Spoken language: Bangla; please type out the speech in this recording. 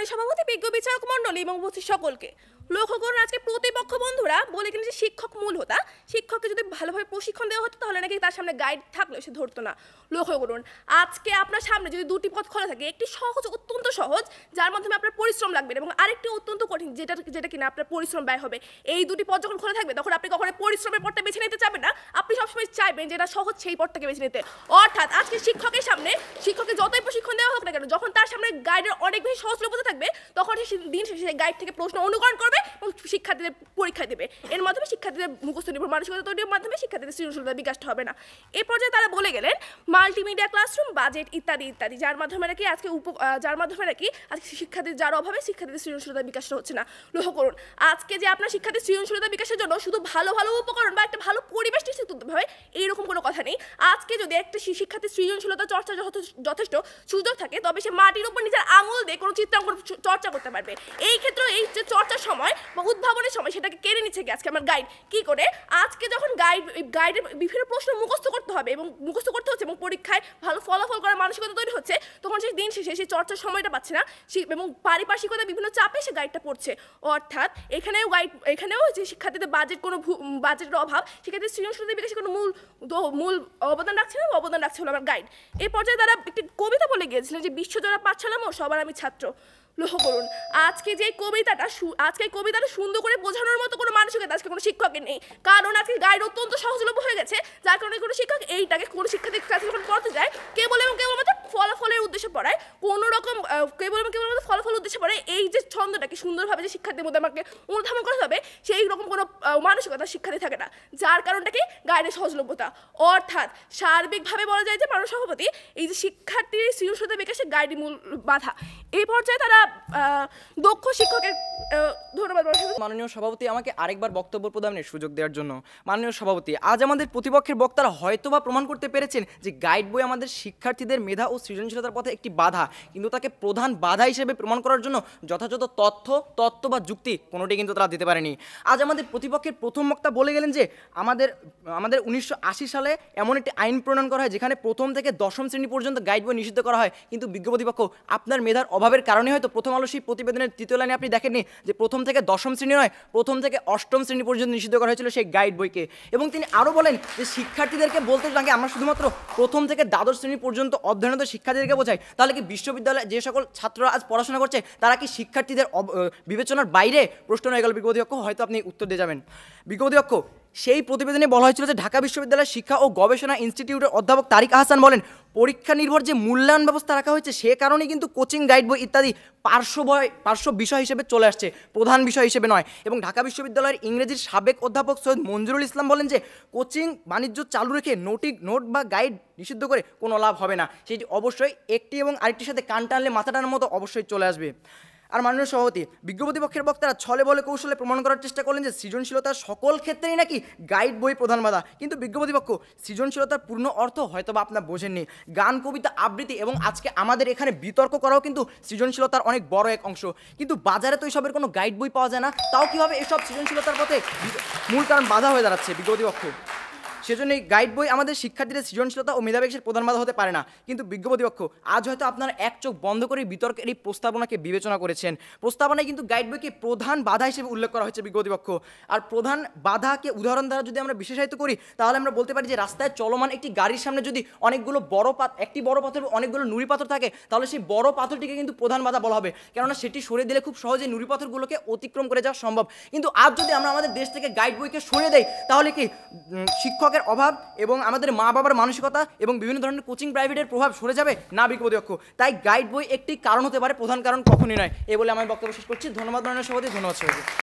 মাননীয় সভাপতি, বিজ্ঞ বিচারক মণ্ডলী এবং উপস্থিত সকলকে লক্ষ্য করুন, আজকে প্রতিপক্ষ বন্ধুরা বলে কিনা যে শিক্ষক মূল হোতা, শিক্ষককে যদি ভালোভাবে প্রশিক্ষণ দেওয়া হতো তাহলে নাকি তার সামনে গাইড থাকলেও সে ধরতো না। লক্ষ্য করুন, আজকে আপনার সামনে যদি দুটি পথ খোলা থাকে, একটি সহজ, অত্যন্ত সহজ, যার মাধ্যমে আপনার পরিশ্রম লাগবে, এবং আরেকটি অত্যন্ত কঠিন, যেটা কিনা আপনার পরিশ্রম ব্যয় হবে। এই দুটি পথ যখন খোলা থাকবে তখন আপনি কখনো পরিশ্রমের পথটা বেছে নিতে চাবেন না, আপনি সবসময় চাইবেন যেটা সহজ সেই পথটাকে বেছে নিতে। অর্থাৎ আজকে শিক্ষকের সামনে, শিক্ষককে যতই প্রশিক্ষণ দেওয়া হোক না কেন, যখন তার সামনে গাইডের অনেক বেশি সহজলভ্যতা থাকবে তখন সে দিন শেষে সেই গাইড থেকে প্রশ্ন অনুকরণ করবে এবং শিক্ষার্থীদের পরীক্ষা দেবে। এর মাধ্যমে শিক্ষার্থীদের মুখস্থ নির্ভর মানসিকতা তৈরির মাধ্যমে শিক্ষার্থীদের সৃজনশীলতার বিকাশটা হবে না। এ পর্যায়ে তারা বলে গেলেন মাল্টিমিডিয়া ক্লাসরুম, বাজেট ইত্যাদি ইত্যাদি, যার মাধ্যমে নাকি আজকে শিক্ষার্থীর যার অভাবে শিক্ষার্থীদের সৃজনশীলতার বিকাশটা হচ্ছে না। লক্ষ্য করুন, আজকে যে আপনার শিক্ষার্থীর সৃজনশীলতা বিকাশের জন্য শুধু ভালো ভালো উপকরণ বা একটা ভালো পরিবেশ নিশ্চিত করতে হবে এইরকম কোনো কথা নেই। আজকে যদি একটা শিক্ষার্থীর সৃজনশীলতা চর্চা যথেষ্ট সুযোগ থাকে তবে সে মাটির উপর নিজের আঙুল দিয়ে কোনো চিত্রাঙ্কন চর্চা করতে পারবে। এই ক্ষেত্রে এই যে চর্চার সময় বা উদ্ভাবনের সময় সেটাকে কেড়ে নিচ্ছে কি আজকে আমার গাইড কি করে। আজকে যখন গাইডের বিভিন্ন প্রশ্ন মুখস্থ করতে হবে এবং মুখস্থ করতে হচ্ছে এবং পরীক্ষায় ভালো ফলাফল করার মানসিকতা তৈরি হচ্ছে, তখন সেই দিন শেষে সেই চর্চার সময়টা পাচ্ছে না এবং পারিপার্শ্বিকতা বিভিন্ন চাপে সে গাইডটা পড়ছে। অর্থাৎ এখানেও যে শিক্ষার্থীদের বাজেটের অভাব, শিক্ষার্থীদের সৃজনশীলতা বিকাশে কোনো মূল অবদান রাখছে হলো আমার গাইড। এই পর্যায়ে তারা একটি কবিতা বলে গিয়েছিলেন যে বিশ্বজোড়া পাঠশালা মোর, সবার আমি ছাত্র। লক্ষ্য করুন, আজকে যে কবিতাটা সুন্দর করে বোঝানোর মতো কোনো মানসিকতা আজকে কোনো শিক্ষকের নেই, কারণ আজকে গাইড অত্যন্ত সহজলভ্য হয়ে গেছে, যার কারণে কোনো শিক্ষক এইটাকে কোনো শিক্ষার্থীর কাছে যখন পড়তে যায় কেবল এবং কেবলমাত্র ফলাফলের উদ্দেশ্যে পড়ায়, কোনো রকম কেবলমাত্র ফলাফল উদ্দেশ্যে পড়ায়। এই যে ছন্দটাকে সুন্দরভাবে যে শিক্ষার্থীর মধ্যে আমাকে অনুধাবন করতে হবে সেই রকম কোনো মানসিকতা শিক্ষার্থী থাকে না, যার কারণটাকে গাইডের সহজলভ্যতা। অর্থাৎ সার্বিকভাবে বলা যায় যে মাননীয় সভাপতি এই যে শিক্ষার্থীর সৃজনশীলতা বিকাশে গাইডই মূল বাধা। এই পর্যায়ে তারা দক্ষ শিক্ষকের ধন্যবাদ। মাননীয় সভাপতি আমাকে আরেকবার বক্তব্য প্রদানের সুযোগ দেওয়ার জন্য। মাননীয় সভাপতি, আজ আমাদের প্রতিপক্ষের বক্তারা হয়তোবা প্রমাণ করতে পেরেছেন যে গাইড বই আমাদের শিক্ষার্থীদের মেধা ও সৃজনশীলতার পথে একটি বাধা, কিন্তু তাকে প্রধান বাধা হিসেবে প্রমাণ করার জন্য যথাযথ তত্ত্ব বা যুক্তি কোনোটি কিন্তু তারা দিতে পারেনি। আজ আমাদের প্রতিপক্ষের প্রথম বক্তা বলে গেলেন যে আমাদের 1980 সালে এমন একটি আইন প্রণয়ন করা হয় যেখানে প্রথম থেকে দশম শ্রেণী পর্যন্ত গাইড বই নিষিদ্ধ করা হয়, কিন্তু বিজ্ঞ প্রতিপক্ষ আপনার মেধার অভাবের কারণে হয়তো প্রথম আলো সেই প্রতিবেদনের তৃতীয় লাইনে আপনি দেখেননি যে প্রথম থেকে দশম শ্রেণী নয়, প্রথম থেকে অষ্টম শ্রেণী পর্যন্ত নিষিদ্ধ করা হয়েছিল সেই গাইড বইকে। এবং তিনি আরও বলেন যে শিক্ষার্থীদেরকে বলতে লাগে আমরা শুধুমাত্র প্রথম থেকে দ্বাদশ শ্রেণী পর্যন্ত অধ্যয়নরত শিক্ষার্থীদেরকে বোঝাই, তাহলে কি বিশ্ববিদ্যালয়ে যে সকল ছাত্ররা আজ পড়াশোনা করছে তারা কি শিক্ষার্থীদের বিবেচনার বাইরে? প্রশ্ন হয়ে গেল বিজ্ঞ প্রতিপক্ষ, হয়তো আপনি উত্তর দিয়ে যাবেন। বিজ্ঞ প্রতিপক্ষ, সেই প্রতিবেদনে বলা হয়েছিল যে ঢাকা বিশ্ববিদ্যালয়ের শিক্ষা ও গবেষণা ইনস্টিটিউটের অধ্যাপক তারিক আহসান বলেন পরীক্ষা নির্ভর যে মূল্যায়ন ব্যবস্থা রাখা হয়েছে সে কারণেই কিন্তু কোচিং, গাইড বই ইত্যাদি পার্শ্ব বিষয় হিসেবে চলে আসছে, প্রধান বিষয় হিসেবে নয়। এবং ঢাকা বিশ্ববিদ্যালয়ের ইংরেজির সাবেক অধ্যাপক সৈয়দ মঞ্জুরুল ইসলাম বলেন যে কোচিং বাণিজ্য চালু রেখে নোট বা গাইড নিষিদ্ধ করে কোনো লাভ হবে না, সেটি অবশ্যই একটি এবং আরেকটির সাথে কান টানলে মাথা টানার মতো অবশ্যই চলে আসবে। আর মাননীয় সভাপতি, বিজ্ঞ প্রতিপক্ষের বক্তারা ছলে বলে কৌশলে প্রমাণ করার চেষ্টা করলেন যে সৃজনশীলতার সকল ক্ষেত্রেই নাকি গাইড বই প্রধান বাধা, কিন্তু বিজ্ঞ প্রতিপক্ষ সৃজনশীলতার পূর্ণ অর্থ হয়তো বা আপনার বোঝেননি। গান, কবিতা, আবৃত্তি এবং আজকে আমাদের এখানে বিতর্ক করাও কিন্তু সৃজনশীলতার অনেক বড় এক অংশ, কিন্তু বাজারে তো এইসবের কোনো গাইড বই পাওয়া যায় না, তাও কীভাবে এসব সৃজনশীলতার পথে মূল কারণ বাধা হয়ে দাঁড়াচ্ছে বিজ্ঞ প্রতিপক্ষ। সেজন্য এই গাইড বই আমাদের শিক্ষার্থীদের সৃজনশীলতা ও মেধা বিকাশের প্রধান বাধা হতে পারে না, কিন্তু বিজ্ঞ প্রতিপক্ষ আজ হয়তো আপনারা এক চোখ বন্ধ করে বিতর্কের এই প্রস্তাবনাকে বিবেচনা করেছেন। প্রস্তাবনায় কিন্তু গাইড বইকে প্রধান বাধা হিসেবে উল্লেখ করা হয়েছে বিজ্ঞ প্রতিপক্ষ। আর প্রধান বাধাকে উদাহরণ দ্বারা যদি আমরা বিশেষায়িত করি তাহলে আমরা বলতে পারি যে রাস্তায় চলমান একটি গাড়ির সামনে যদি অনেকগুলো একটি বড় পাথর অনেকগুলো নুড়ি পাথর থাকে তাহলে সেই বড় পাথরটিকে কিন্তু প্রধান বাধা বলা হবে, কেননা সেটি সরিয়ে দিলে খুব সহজে নুড়ি পাথরগুলোকে অতিক্রম করে যাওয়া সম্ভব। কিন্তু আজ যদি আমরা আমাদের দেশ থেকে গাইড বইকে সরিয়ে দেই তাহলে কি শিক্ষকের অভাব এবং আমাদের মা বাবার মানসিকতা এবং বিভিন্ন ধরনের কোচিং প্রাইভেটের প্রভাব সরে যাবে না বিজ্ঞ প্রতিপক্ষ? তাই গাইড বই একটি কারণ হতে পারে, প্রধান কারণ কখনই নয়। এই বলে আমার বক্তব্য শেষ করছি। ধন্যবাদ মাননীয় সভাপতি, ধন্যবাদ সবাইকে।